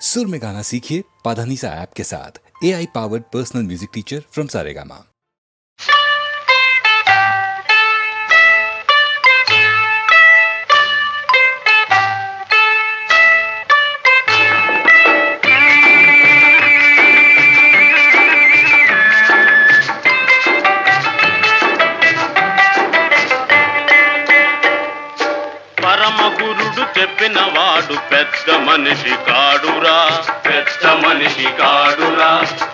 सुर में गाना सीखिए पाधानीसा ऐप के साथ। AI powered personal music teacher from Saregama. గురుడు చెప్పిన వాడు పెద్ద మనిషి కాడురా, పెద్ద మనిషి కాడురా.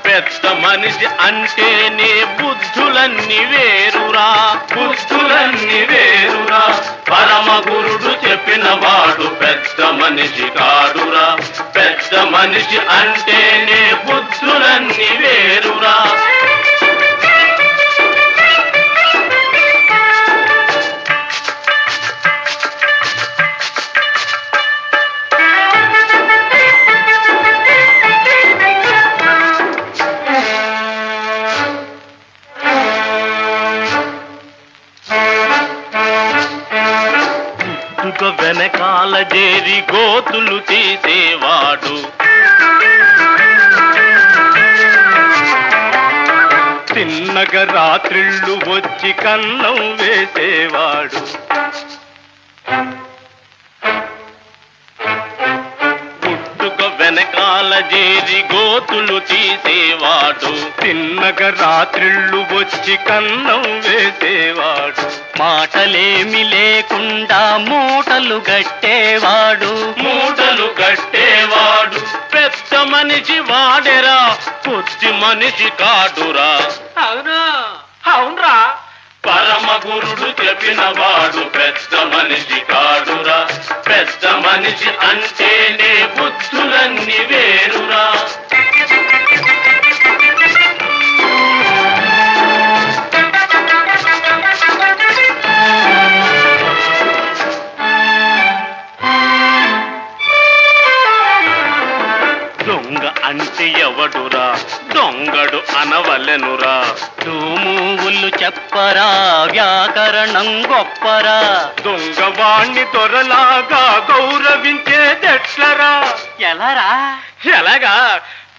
పెద్ద మనిషి అంటేనే బుద్ధులన్నీ వేరురా, బుద్ధులన్నీ వేరురా. పరమ గురుడు చెప్పిన వాడు పెద్ద మనిషి కాడురా, పెద్ద మనిషి అంటేనే బుద్ధులన్నీ వేరురా. వెనకాల చేరి గోతులు తీసేవాడు, తిన్నగ రాత్రిళ్ళు వచ్చి కన్నం వేసేవాడు. పుట్టుక వెనకాల చేరి గోతులు తీసేవాడు, తిన్నగ రాత్రిళ్ళు వచ్చి కన్నం వేసేవాడు. మాటలేమి లేకుండా మూటలు గట్టేవాడు, మూటలు గట్టేవాడు. పెద్ద మనిషి వాడెరా, కొద్ది మనిషి కాడురా. అవునా? అవునరా. పరమ గురుడు చెప్పిన వాడు పెద్ద మనిషి కాడురా, పెద్ద మనిషి అంటేనే బుద్ధులన్నీ వేరురా. అంటే ఎవడురా, దొంగడు అనవలెనురా. తూమువులు చెప్పరా, వ్యాకరణం గొప్పరా. దొంగవాణ్ణి దొరలాగా గౌరవించేదెట్లరా? ఎలారా? ఎలాగా?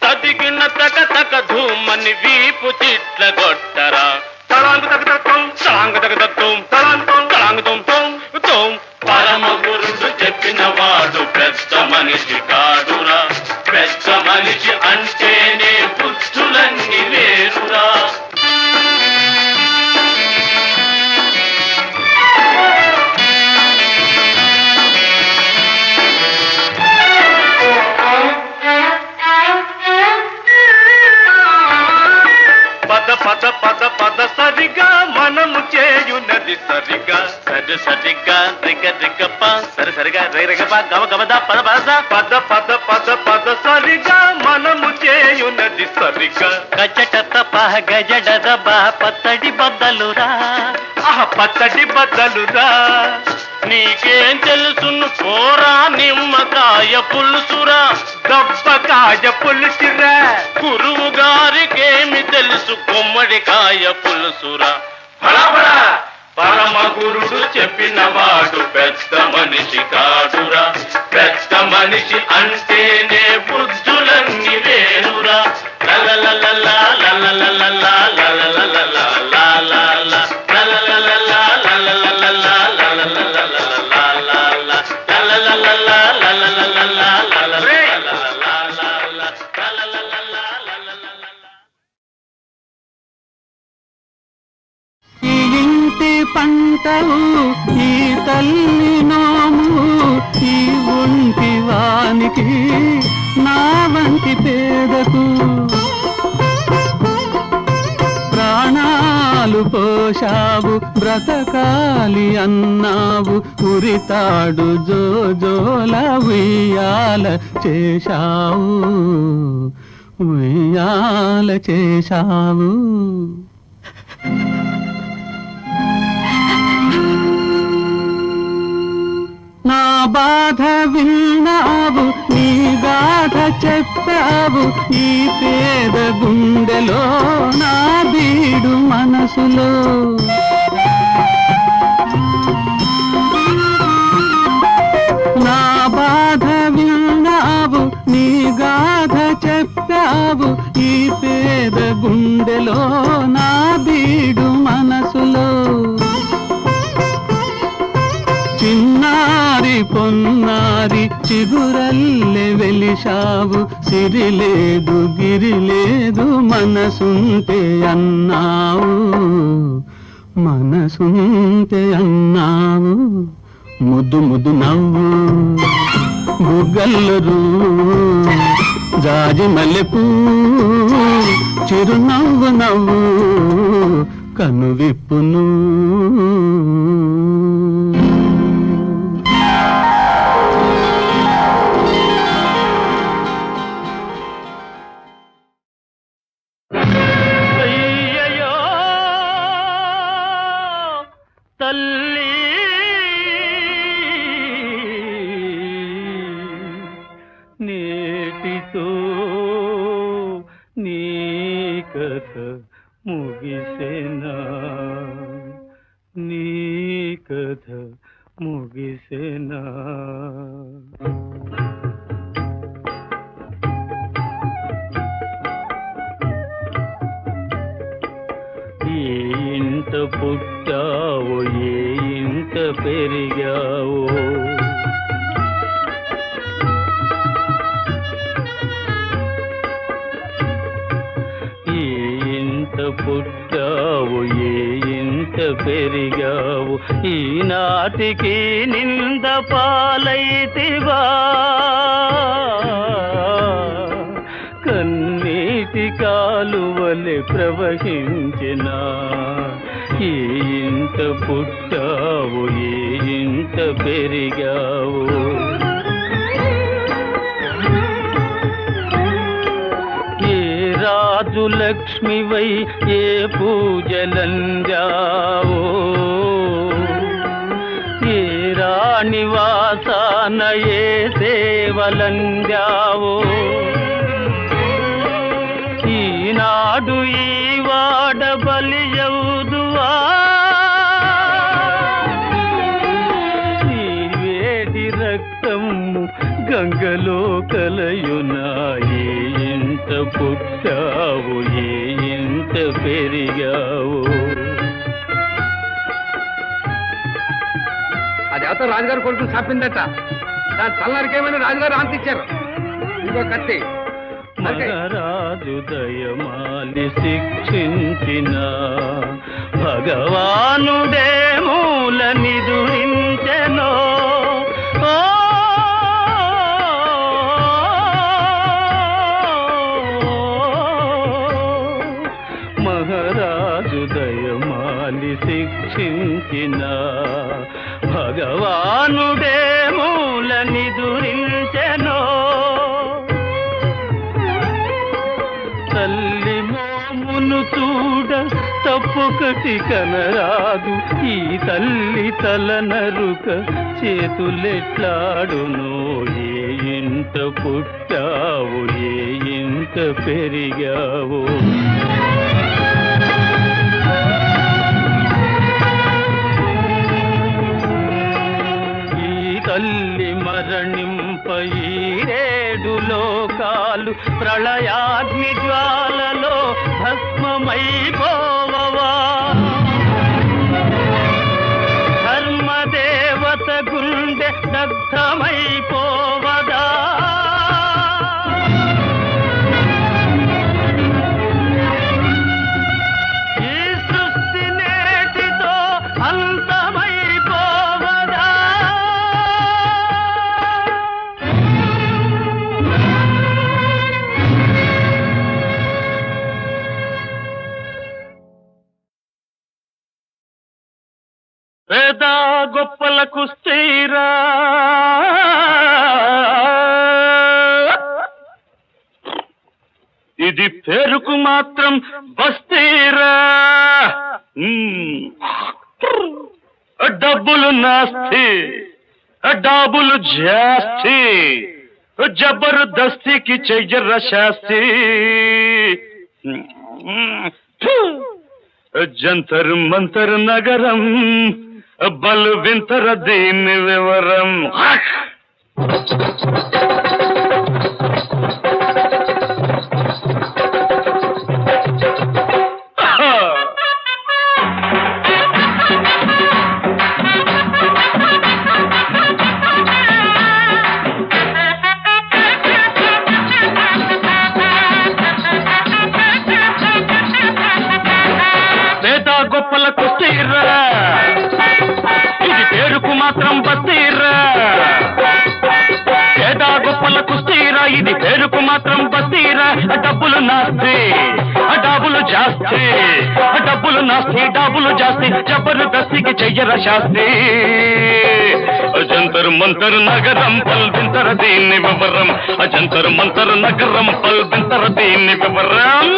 తదిగిన తక తక ధూమని వీపు చిట్ల గొట్టరా. తలాంగు తగ తత్వం, తలాంగు తగ తత్వం, తలాంగు తలాంగు తోం. పరమ గురుడు చెప్పిన వాడు పెద్ద మనిషి కాడురా, పెద్ద మనిషి అంటేనే బుద్ధులన్నీ వేరురా. పద పద పద పద సరిగా మనము చేయున్నది సరిగా, సరి సరిగా రిగ రిగప సరి సరిగా రిగప గవ గవద పద పద పద పద పద పద సరిగా మనము చేయున్నది సరిగా. గజట తప గజడ దబ పత్తడి బద్దలురా, పత్తడి బద్దలురా. నీకేం తెలుసును పోరా, నిమ్మకాయ పులుసురా, దబ్బకాయ పులుసురా. గురువు గారికేమి తెలుసు గుమ్మడికాయ పులుసురా. పరమ గురుడు చెప్పిన వాడు పెద్ద మనిషి కాడురా, పెద్ద మనిషి అంటేనే బుద్ధులన్నీ వేరురా. లలలలలా లలలలలా లలలలలా లాలాలా లలలలలా లలలలలా లలలలలా లాలాలా లలలలలా లలలలలా పంటలు ఈ తల్లి నాము, ఈ ఒంటి వానికి నా వంటి పేదకు ప్రాణాలు పోషావు, బ్రతకాలి అన్నావు, ఉరితాడు జోజోల ఉయ్యాల చేశావు, ఉయ్యాల చేశావు. నా బాధ విన్నావు, నీ గాథ చెప్పావు, ఈ పేద గుండెలో నా బీడు మనసులో. నా బాధ విన్నావు, నీ గుండెలో నా బీడు మనసులో చిన్నారి పొన్నారి చిగురల్లె వెలిశావు సిరిలేదు గిరిలేదు మనసుంటే అన్నావు మనసుంటే అన్నావు ముద్దు ముద్దు నవ్వు బుగ్గల్లరు జాజి మల్లెపూ చిరునవ్వు నవ్వు కను విప్పును అయ్యయ్యో తల్లి నేటితో నీ కథ ముగిసెనా నీ కథ ముగిసెనా ఏ ఇంట పుట్టావో ఏ ఇంట పెరిగావో ఏ ఇంట పుట్టావో ఏ ఇంట పెరిగావు ఈనాటికి నింద పాలైతివా కన్నీటి కాలువలె ప్రవహించిన ఏ ఇంట పుట్టావు ఏ ఇంట పెరిగావు ఏ రాజు లక్ష్మివై ఏ పూజలందావో ఏ రాణి వాసాన ఏ సేవలందావో ఈనాడు ఈ వాడ బలియవుదువా ఈ వేడి రక్తము గంగలో కలయునా ఏ ఇంట పుట్టావు ఏ ఇంట పెరిగావు అది ఎవరితో రాజుగారు కొడుకుని చంపిందట దాని తల్లరికేమైనా రాజుగారు ఆంతిచ్చారు ఇంకో కత్తి మగరాజు దయమాలి శిక్షించిన భగవానుడే మూల నిదురించెనో మహారాజు దయమాలి శిక్షించిన భగవానుడే మూల నిదురించెనో తల్లి మోమును చూడ తప్పొకటి కనరాదు ఈ తల్లి తల నరుక చేతులెట్లాడునో ఏ ఇంట పుట్టావు ఏ ఇంట పెరిగావు ఈ తల్లి మరణింప ఈ రేడు లోకాలు ప్రళయాగ్ని జ్వాలలో భస్మమైపోవా ధర్మదేవత గుండె దగ్ధమైపోవదా ఈ సృష్టి నేటితో అంతమైపోవదా పేద గొప్పలకు స్థిరా ఇది పేరుకు మాత్రం బస్తీరా డబ్బులు నాస్తి డాబులు జాస్తి జబర్దస్తికి చెయ్యర్ర శాస్తి జంతర్ మంతర్ నగరం బలు వింతర దీని వివరం పేరుకు మాత్రం బస్తీరా డబ్బులు నాస్తి డబ్బులు జాస్తి డబ్బులు నాస్తి డబ్బులు జాస్తి జబర్దస్తికి చెయ్యర శాస్తి జంతర్ మంతర్ నగరం పల్వింతర దీన్ని వివరం జంతర్ మంతర్ నగరం పల్వింతర దీన్ని వివరం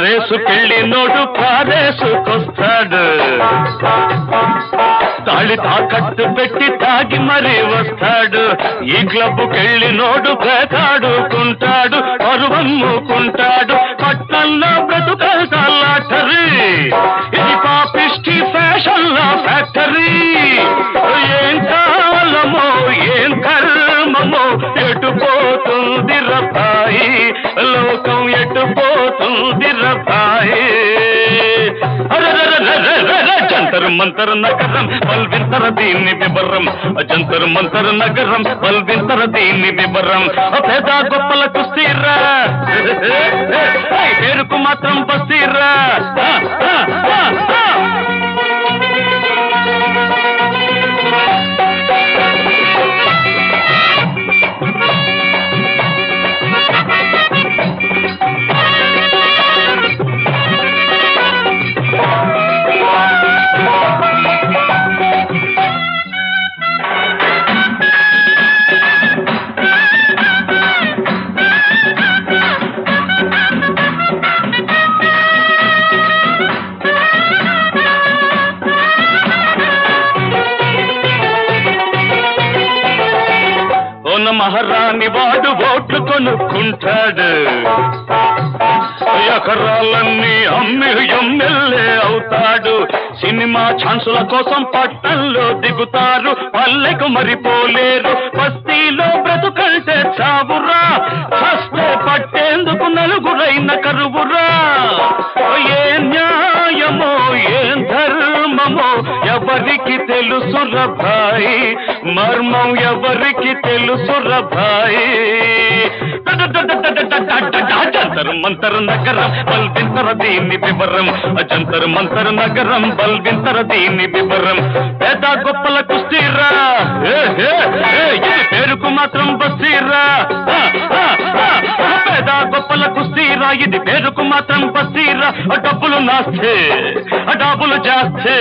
రేసుకెళ్ళి నోడు పారేసుకొస్తాడు తాళి తాకట్టు పెట్టి తాగి మరీ వస్తాడు ఈ క్లబ్కెళ్ళి నోడు పేకాడుకుంటాడు పరువమ్ముకుంటాడు పట్టణంలో బ్రతుకల్లాటరీ ఇది పాపిష్టి ఫ్యాషన్ ఫ్యాక్టరీ ఏం కాలమో ఏం కర్మమో ఎటుపోతుంది రబ్బాయి లోకం ఎటుపోతుంది రబ్బాయి జంతర్ మంతర్ నగరం పల్వింతర దీన్ని వివరం జంతర్ మంతర్ నగరం పల్వింతర దీన్ని వివరం పేద గొప్పల కుస్తీరా పేరుకు మాత్రం బస్తీరా మహారాణి వాడు ఓట్లు కొనుక్కుంటాడు ఎకరాలన్నీ అమ్మి ఎమ్మెల్యే అవుతాడు సినిమా ఛాన్సుల కోసం పట్టణంలో దిగుతారు పల్లెకు మరిపోలేరు బస్తీలో బ్రతుకంటే చావురా హస్తే పట్టేందుకు నలుగురైన కరువురా ఏ న్యాయమో ఏం ధర్మమో ఎవరికి తెలుసు రబ్బాయి మర్మం ఎవరికి తెలుసు రబ్బాయి జంతర్ మంతర్ నగరం బల్వింతర దీన్ని వివరం జంతర్ మంతర్ నగరం బల్వింతర దీన్ని వివరం పేద గొప్పల కుస్తీరా ఇది పేరుకు మాత్రం బస్తీరా పేద గొప్పల కుస్తీరా ఇది పేరుకు మాత్రం బస్తీరా డబ్బులు నాస్తి డబ్బులు జాస్తి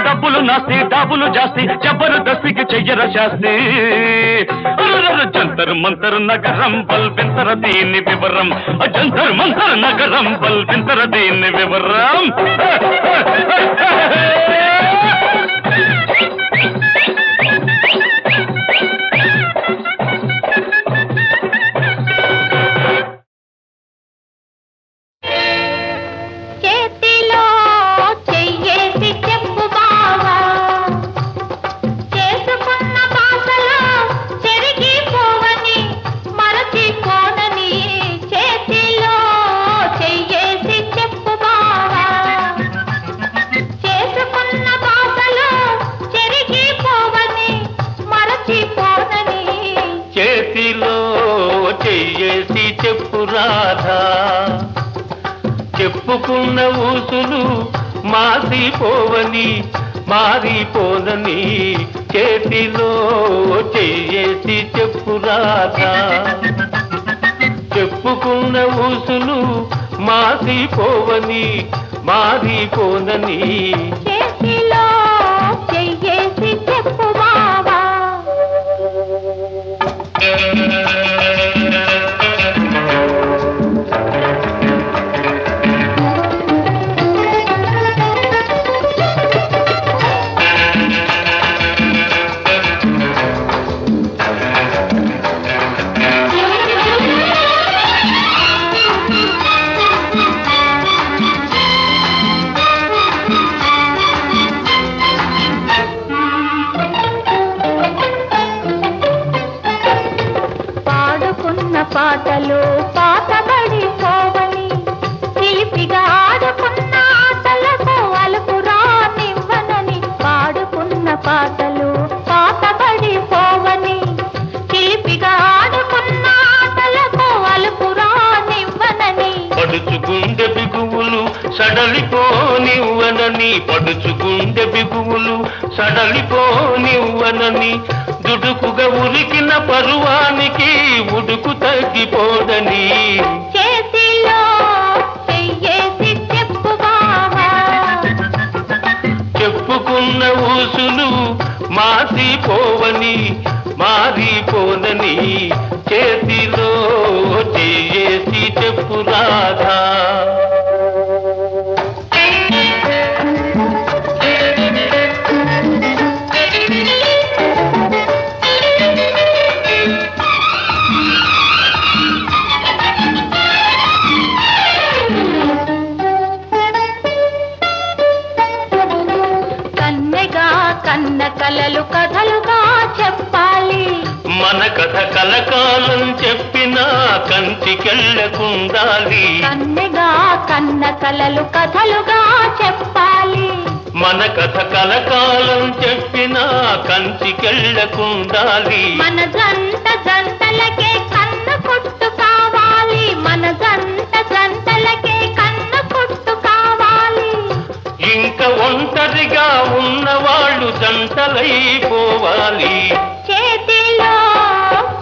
డబ్బులు నాస్తి డబ్బులు జాస్తి జబర్దస్తికి చెయ్యర శాస్తి జంతర్ మంతర్ నగరం బల్వింతర దీన్ని వివరం జంతర్ మంతర్ నగరం బల్వింతర దీన్ని వివరం చెప్పుకున్న ఊసులు మాసిపోవని మారిపోనని చేతిలో చెయ్యేసి చెప్పు రాధా చెప్పుకున్న ఊసులు మాసిపోవని మారిపోనని చేతిలో చెయ్యేసి చెప్పు బావా పడుచుగుండె బిగువులు సడలిపోనివ్వనని దుడుకుగా ఉరికిన పరువానికి ఉడుకు తగ్గిపోదని చేతిలో చెయ్యేసి చెప్పు బావా చెప్పుకున్న ఊసులు మారిపోనని చేతిలో చేసి చెప్పు రాధా. కన్న కలలు కథలుగా చెప్పాలి మన కథ కలకాలం చెప్పినా కంటికెళ్ళకుండాలి. కన్నెగా కన్న కలలు కథలుగా చెప్పాలి మన కథ కలకాలం చెప్పినా కంటికెళ్ళకుండాలి. మన జంట జంటలకే కన్న కొట్టు కావాలి మన జంట జంటలకే కన్న కొట్టు కావాలి. ఇంకా ఒంటరిగా ఉన్నవాళ్ళు జంటలైపోవాలి. చేతిలో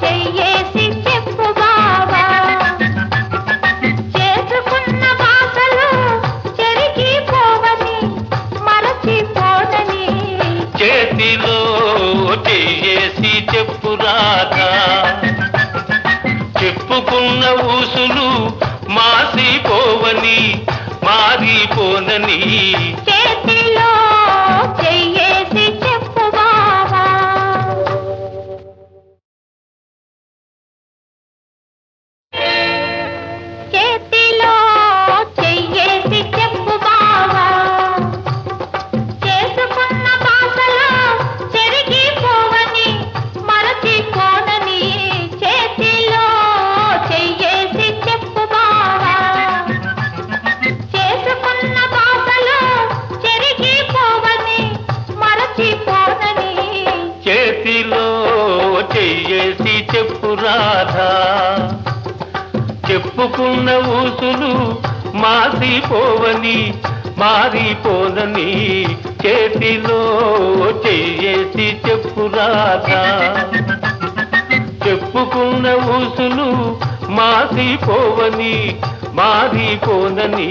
చెయ్యేసి చెప్పు బావా చేసుకున్న భాషలు చెరిగిపోవని మరచిపోదని చేతిలో చేసి చెప్పు రాధా. చెప్పుకున్న ఊసులు మారిపోనని చేతిలో చెయ్యేసి చెప్పు బావా. చేతిలో చెయ్యేసి చెప్పు బావా చేసుకున్న భాషలో చెరిగిపోవని మరచిపోనని చేతిలో చెయ్యేసి చెప్పు బావా చేసుకున్న భాషలో చెరిగిపోవని మరచిపోనని చేతిలో చెయ్యేసి చెప్పు రాధా. చెప్పుకున్న ఊసులు మారిపోనని చేతిలో చెయ్యేసి చెప్పు రాధా. చెప్పుకున్న ఊసులు మారిపోనని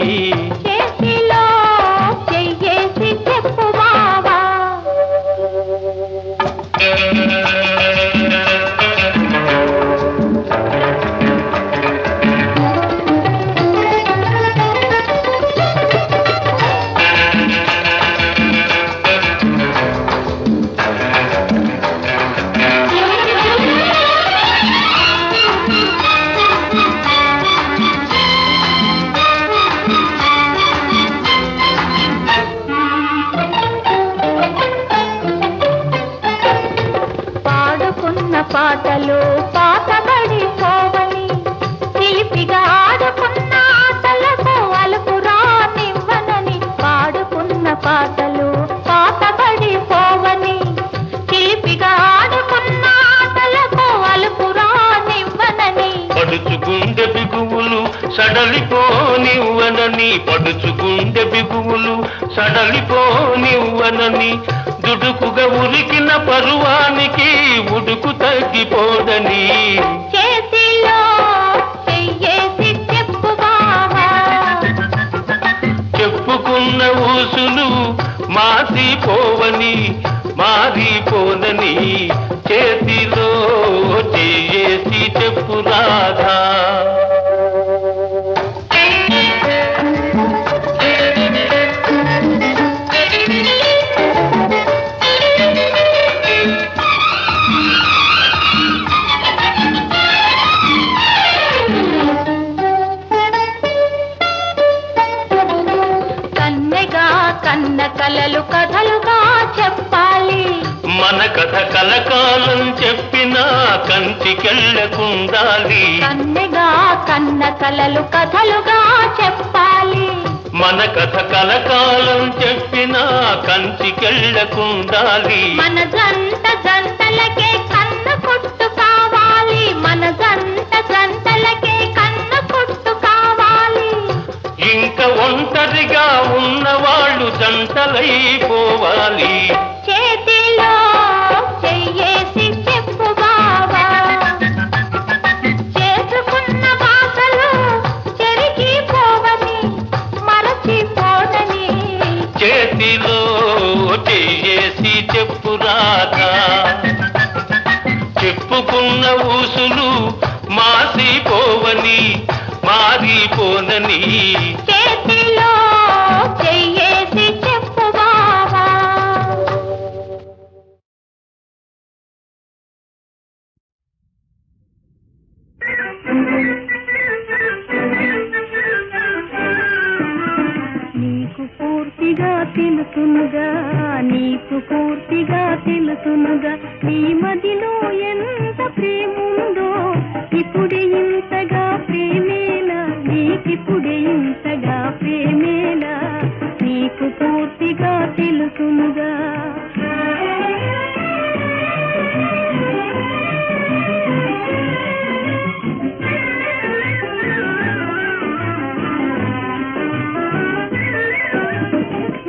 చేతిలో చెయ్యేసి చెప్పు బావా. పాడుకున్న పాటలు పాతబడిపోవని చిలిపిగా ఆడుకున్న ఆటలకు అలుపు రానివ్వనని పాడుకున్న పాటలు పాతబడిపోవని చిలిపిగా ఆడుకున్న ఆటలకు అలుపు రానివ్వనని పడుచుగుండె బిగువులు సడలిపోనివ్వనని దుడుకుగా ఉరికిన పరువానికి ఉడుకు తగ్గిపోదని చేతిలో చెయ్యేసి చెప్పు బావా చెప్పుకున్న ఊసులు మారిపోనని చేతిలో చేసి చెప్పు రాధా. కన్న కలలు కథలుగా చెప్పాలి మన కథ కలకాలం చెప్పినా కంటికెళ్ళకుండాలి. కన్నెగా కన్న కలలు కథలుగా చెప్పాలి మన కథ కలకాలం చెప్పినా కంటికెళ్ళకుండాలి. మన జంట జంటలకే కన్న కొట్టు కావాలి మన జంట జంటలకే కన్న కొట్టు కావాలి. ఇంక ఒంటరిగా ఉన్నవాళ్ళు జంటలైపోవాలి. చేతిలో చెయ్యేసి చెప్పు బావా, చేసుకున్న బాసలు చెరిగిపోవని మరచిపోనని. చేతిలో చెయ్యేసి చెప్పు రాధా, చెప్పుకున్న ఊసులు మాసిపోవని మారిపోనని. చేతిలో చెయ్యేసి చెప్పు బావా. నీకు పూర్తిగా తెలుసునుగా, నీకు పూర్తిగా తెలుసునుగా, నీ మదిలో ఎంత ప్రేముందో. ఇప్పుడే ఇంతగా ప్రేమేలా, నీకిప్పుడే ఇంతగా ప్రేమేలా, నీకు పూర్తిగా తెలుసునుగా.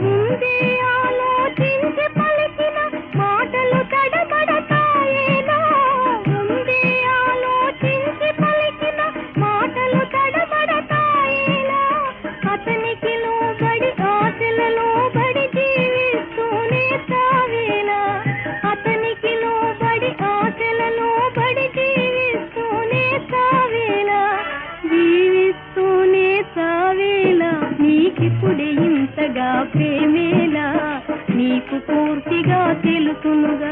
ముందే ఆలోచించి పలికిన మాటలు తడబడతాయేనా, ముందే ఆలోచించి పలికిన మాటలు తడబడతాయేనా. అతనికి లోబడి ఆశలలో బడి జీవిస్తూనే తావేలా, అతనికి లోబడి ఆశలలో బడి జీవిస్తూనే తావేలా, జీవిస్తూనే తావేలా, నీకిప్పుడే ఇంతగా ప్రేమేలా, నీకు పూర్తిగా తెలుసునుగా.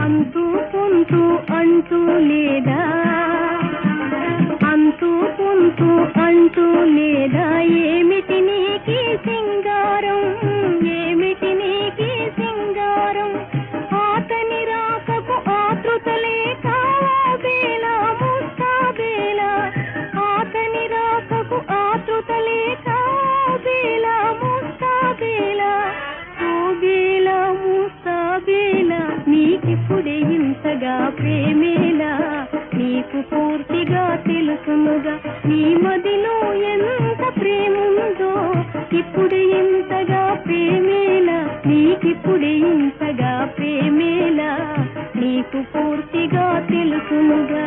అంతూ పొంతూ అంటూ లేదా, అంతూ పొంతూ అంటూ లేదా, ఏమిటి నీకి సింగారం, ఏమిటి నీకి సింగారం. ఆతని రాకకు ఆతృతలే కావేలా ముస్తాబేలా, ఆతని రాకకు ఆతృతలే కావేలా ముస్తాబేలా, ఓబేలా ముస్తాబేలా, నీకిప్పుడే ఇంతగా ప్రేమేలా, నీకు పూర్తిగా తెలుసునుగా. నీ మదిలో ఎంత ప్రేముందో. ఇప్పుడే ఇంతగా ప్రేమేలా, నీకిప్పుడే ఇంతగా ప్రేమేలా, నీకు పూర్తిగా తెలుసునుగా.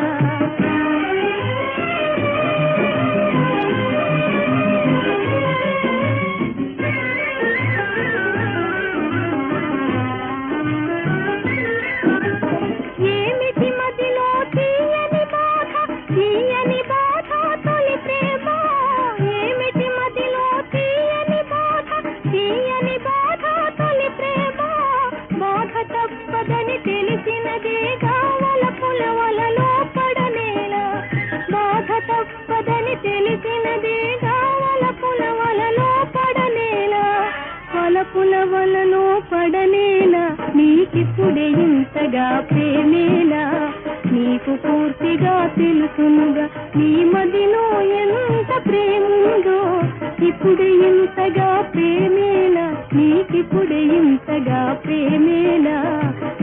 ఏమిటి మదిలో తీయని బాధ, తీయని బాధ తొలి ప్రేమ. ఏమిటి మదిలో తీయని బాధ, తీయని బాధ తొలి ప్రేమ. బాధ తప్పదని తెలిసినదే కావలపుల వలలో పడనేలా, బాధ తప్పదని తెలిసినదే కావలపుల వలలో పడనేలా, వలపుల వలలో పడనేలా, నీకిప్పుడే ఇంతగా ప్రేమేలా, నీకు పూర్తిగా తెలుసునుగా. నీ మదిలో ఎంత ప్రేముందో. ఇప్పుడే ఇంతగా ప్రేమేలా, నీకిప్పుడే ఇంతగా ప్రేమేలా,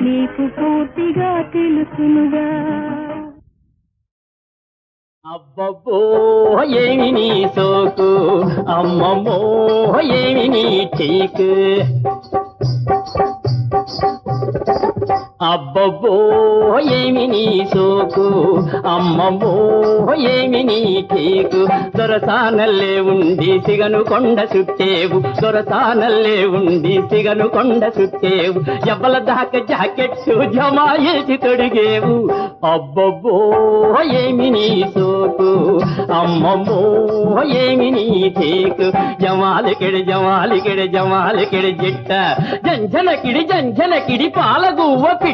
నీకు పూర్తిగా తెలుసునుగా. అబ్బబ్బో ఏమి నీ సోకు, అమ్మమ్మో ఏమి నీ చీకు. అబ్బబ్బో ఏమి నీ సోకు, అమ్మమ్మో ఏమి నీ చీకు. దొరసానల్లే ఉండి సిగను కొండ చుట్టేవు, దొరసానల్లే ఉండి సిగను కొండ చుట్టేవు. ఎవ్వల దాకా జాకెట్టు జమాయేసి తొడిగేవు. అబ్బబ్బో ఏమి నీ సోకు, అమ్మమ్మో ఏమి నీ చీకు. జమాలికిడి జమాలికిడి జమాలికిడి జిట్ట, జంజనకిడి జంజనకిడి పాలగువ్వ పిట్ట.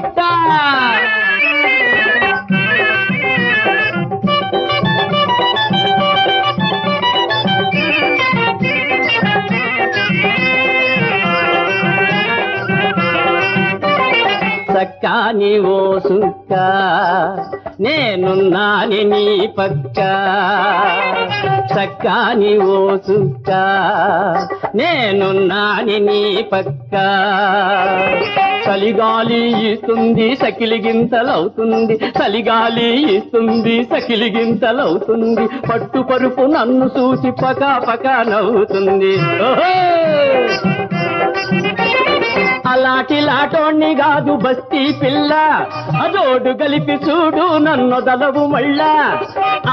సక్కాని ఓ సుక్క నేనున్నాని నీ పక్క, చక్కాని ఓ సుక్క నేనున్నాని నీ పక్క చలిగాలి ఇస్తుంది సకిలిగింతలవుతుంది చలిగాలి ఇస్తుంది సకిలిగింతలవుతుంది పట్టు పరుపు నన్ను చూసి పకా పకా నవ్వుతుంది ఓహో అలాంటి లాటోణ్ణి కాదు బస్తీ పిల్ల అదోడు గలిపి చూడు నన్నొదలవు మళ్ళా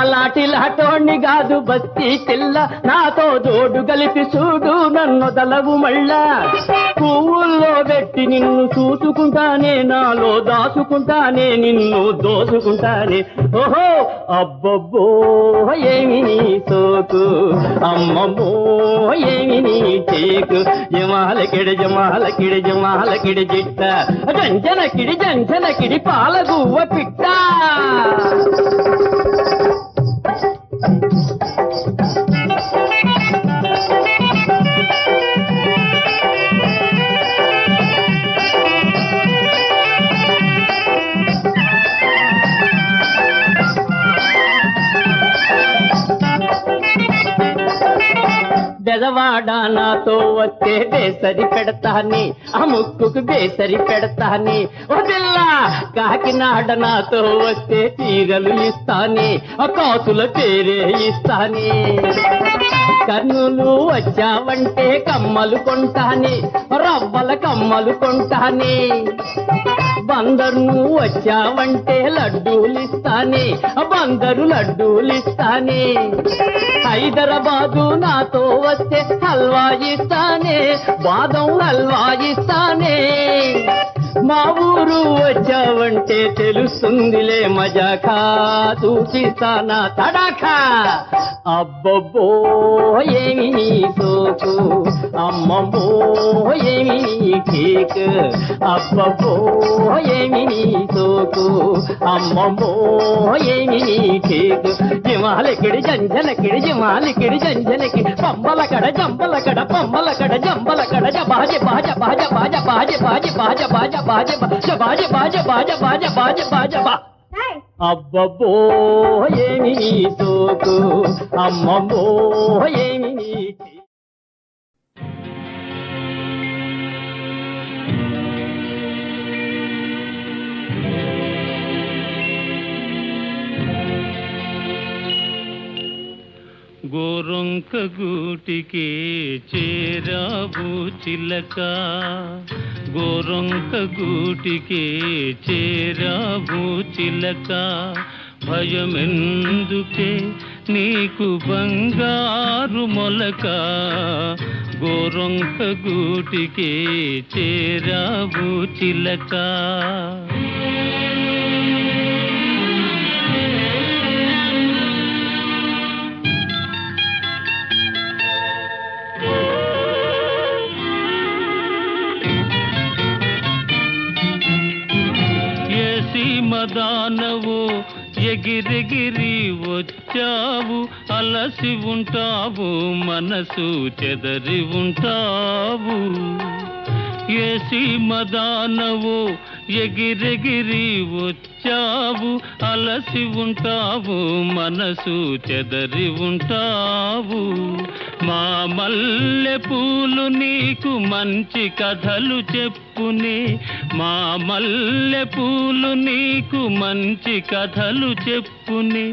అలాంటి లాటోణ్ణి కాదు బస్తీ పిల్ల నాతో జోడు గలిపి చూడు నన్నొదలవు మళ్ళా పువ్వుల్లో పెట్టి నిన్ను చూసుకుంటానే నాలో దాచుకుంటానే నిన్ను దోసుకుంటానే ఓహో అబ్బబ్బో ఏమి నీ సోకు అమ్మమ్మో ఏమి నీ చేకు జమాలకిడ జమాలకిడ జమాలకిడ జిట్ట జంజనకిడి పాలగువ్వ పిట్ట బెదవాడ నాతో వస్తే బేసరి పెడతాని ఆ ముక్కుకు బేసరి పెడతాని ఓ పిల్ల కాకినాడ నాతో వస్తే తీగలు ఇస్తాని ఆ కాసుల పేరే ఇస్తాని కర్నూలు వచ్చావంటే కమ్మలు కొంటాని రవ్వల కమ్మలు కొంటాని బందరు వచ్చావంటే లడ్డూలిస్తాని బందరు లడ్డూలిస్తాని హైదరాబాదు నాతో వస్తే హల్వా ఇస్తానే బాదం హల్వా ఇస్తానే మా ఊరు వచ్చావంటే తెలుస్తుందిలే మజాకా చూపిస్తానా తడాకా అబ్బబ్బో ఏమి నీ సోకు అమ్మమ్మో ఏమి నీ కేక్ అబ్బబ్బో ఏమి నీ సోకు అమ్మమ్మో ఏమి నీ కేక్ జిమాలకిడి జంజలకిడి జిమాలకిడి జంజలకి పంబల కడ జంబల కడ పంబల కడ జంబల కడ బాజ బాజ బాజ బాజ బాజ బాజ బాజ బాజ బాజ బాజ బాజ బాజ బాజ బాజ బాజ బా అబ్బబ్బో ఏమి నీ సోకు అమ్మమ్మో ఏమి నీ గోరొంక గూటికి చేరావు చిలక గోరొంక గూటికి చేరావు చిలక భయమెందుకే నీకు బంగారు మొలక గోరొంక గూటికి చేరావు చిలక మదానవు ఎగిరెగిరి వచ్చావు అలసి ఉంటావు మనసు చెదరి ఉంటావు ఏసి మదానవు ఎగిరెగిరి వచ్చావు అలసి ఉంటావు మనసు చెదరి ఉంటావు మా మల్లె పూలు నీకు మంచి కథలు చెప్పునే మా మల్లె పూలు నీకు మంచి కథలు చెప్పునే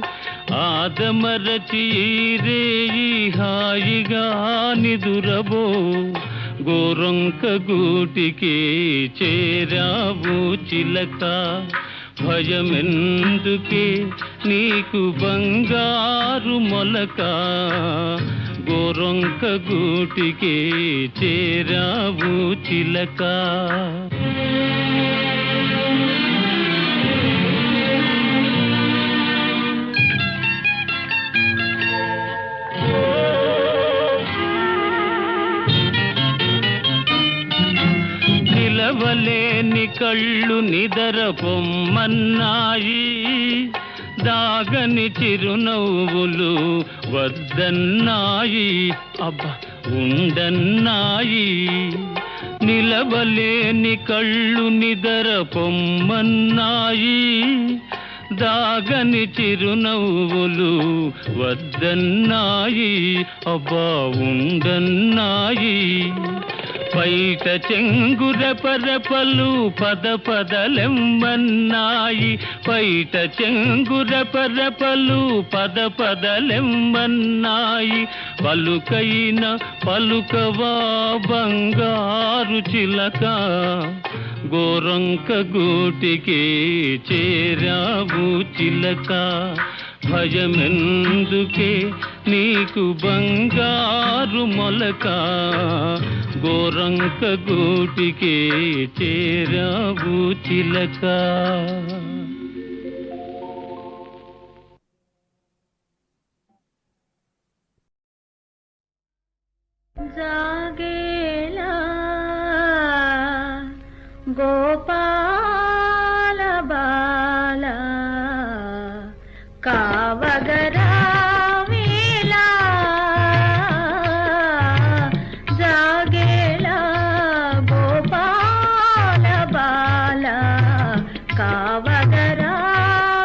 ఆదమరచి రేయి హాయిగా నిదురబో గోరొంక గూటికి చేరావు చిలక భయమెందుకే నీకు బంగారు మొలక గోరొంక గూటికి చేరావు చిలక నిలవలేని కళ్ళు నిదర పొమ్మన్నాయి దాగని చిరునవ్వులు వద్దన్నాయి అబ్బా ఉండన్నాయి నిలవలేని కళ్ళు నిదర పొమ్మన్నాయి దాగని చిరునవ్వులు వద్దన్నాయి, అబ్బా ఉండన్నాయి. బయట చెంగురెపరెపలు పద పదలెమ్మన్నాయి, బయట చెంగురెపరెపలు పద పదలెమ్మన్నాయి. పలుకైన పలుకవా బంగారు చిలక, గోరంక గూటికి చేరావు చిలక. భయమెందుకే నీకు బంగారు మొలక, గోరంక గూటికి చేరావు చిలక. జాగేలా గోపాల బాల కావగరా వేళ, జాగేలా గోపాల బాల కావగరా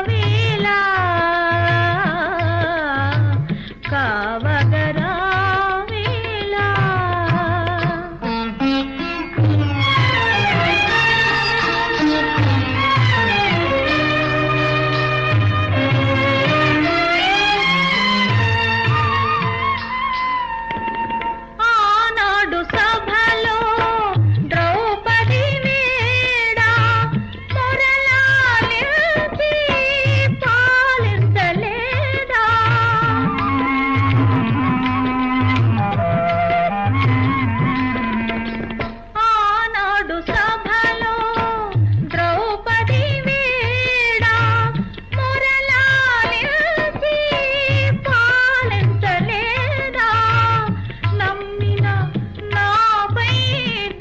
వేళ, కావగరా వేళ. ఆనాడు సభలో ద్రౌపది వేడ మురళాలించి పాలించలేదా, ఆనాడు సభలో ద్రౌపది వేడ మురళాలించి పాలించలేదా. నమ్మిన నాపై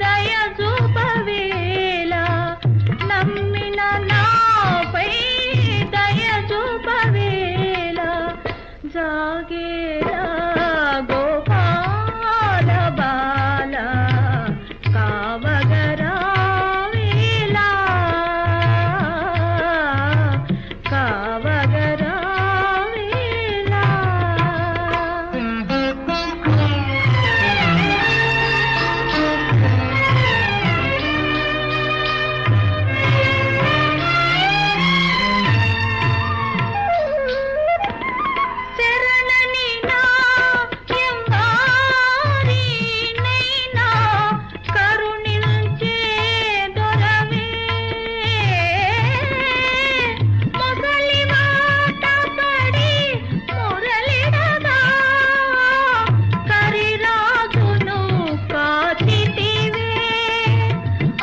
దయ చూపవేళ, నమ్మిన నాపై దయ చూపవేళ, జాగేలా గోపాల బాల కావగరా వేళ, కావగరా వేళ. శరణని నా ఎంగారినైనా కరుణించే దొరవే, మొగలి మాట పడి మురళిడగా కరిరాజును కాచితివే,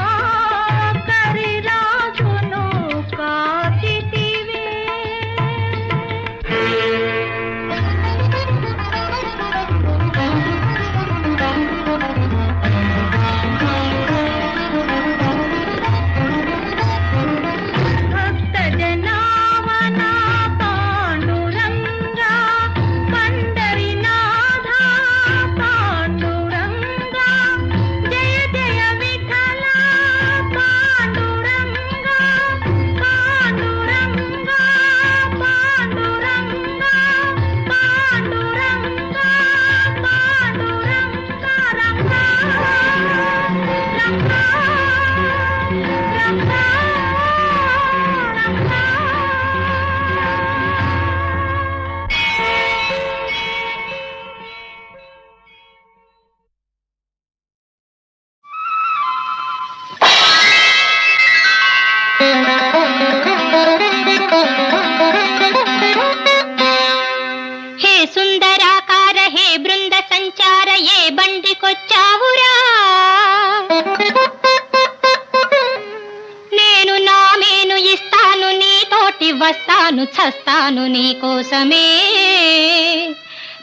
ఆ కరిరాజును కాచితివే. భక్త జనావన పాండురంగా పండరినాథ పాండురంగా, జయ జయ విఠల పాండురంగా, పాండురంగా పాండురంగా, పాండురంగా పాండురంగా, రంగా రంగా రంగా రంగా. హే సుందరాకార హే బృంద సంచార ఏ బండికొచ్చావురా, నేను నా మేను ఇస్తాను నీతోటి వస్తాను చస్తాను నీ కోసమే.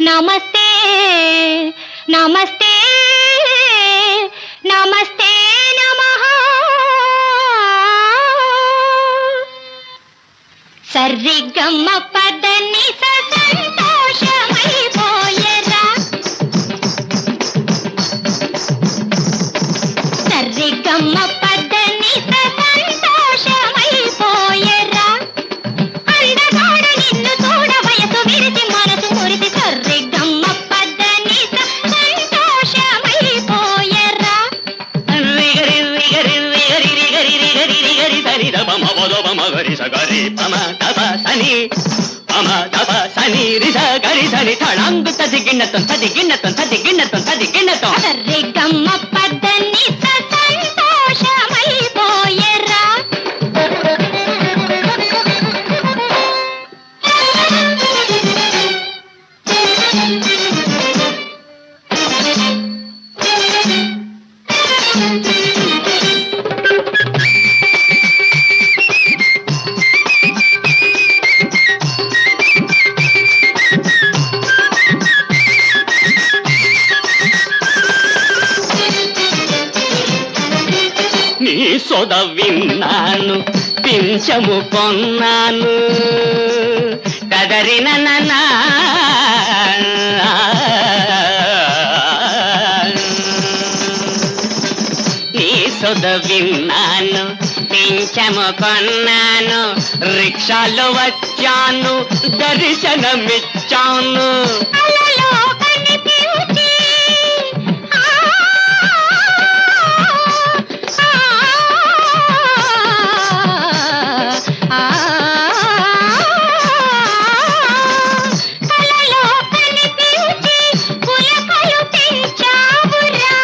నమస్తే నమస్తే నమస్తే నమః. సర్రిగమ్మ పదని సంతోషమైపోయరా, సర్రిగమ్మ పదని సంతోషమైపోయరా. గరి గరి గరి గరి గరి సరి ద పమ పద పమ గరి స గరి పమ తప సని పమ తప సని రి స గరి సని తళంగు తది గిన్నతం తది గిన్నతం తది గిన్నతం తది గిన్నతం సర్రె గమ్మ పద్దని సంతోషమైపోయెరా నీ సొద విన్నాను పింఛము కొన్నాను కదరిన నన్నా నీ సొద విన్నాను పింఛము కొన్నాను రిక్షాలో వచ్చాను దర్శనమిచ్చాను అలలో కనిపించి కలలో కనిపించి పులకలు పెంచావురా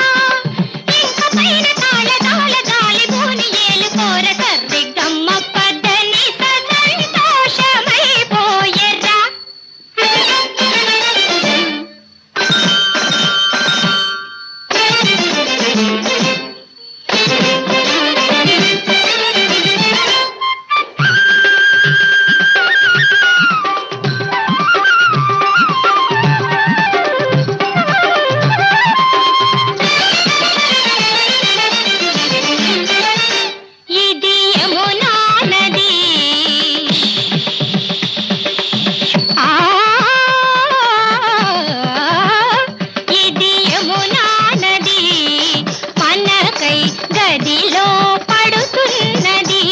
ఇంక పైన తాళ తాళ గాలి భూని ఏలుకోర కర్రి గమ్మ పద్దని సంతోషమైపోయెరా ఇది యమునా నది ఇది యమునా నది మనకై గదిలో పడుతున్నది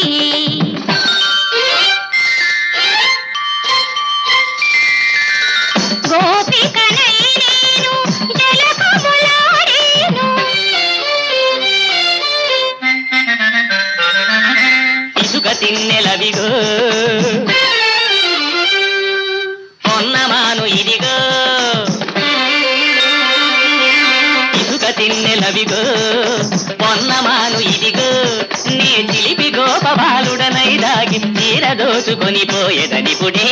గోపికనై నేను జలకములాడేను ఇసుక తిన్నెలవిగో పొన్నమాను ఇదిగో ఇసుక తిన్నెలవిగో పొన్నమాను ఇదిగో నే చిలిపి గోపబాలుడనై దాగి తీర దోచుకొని పోయేదనిపుడే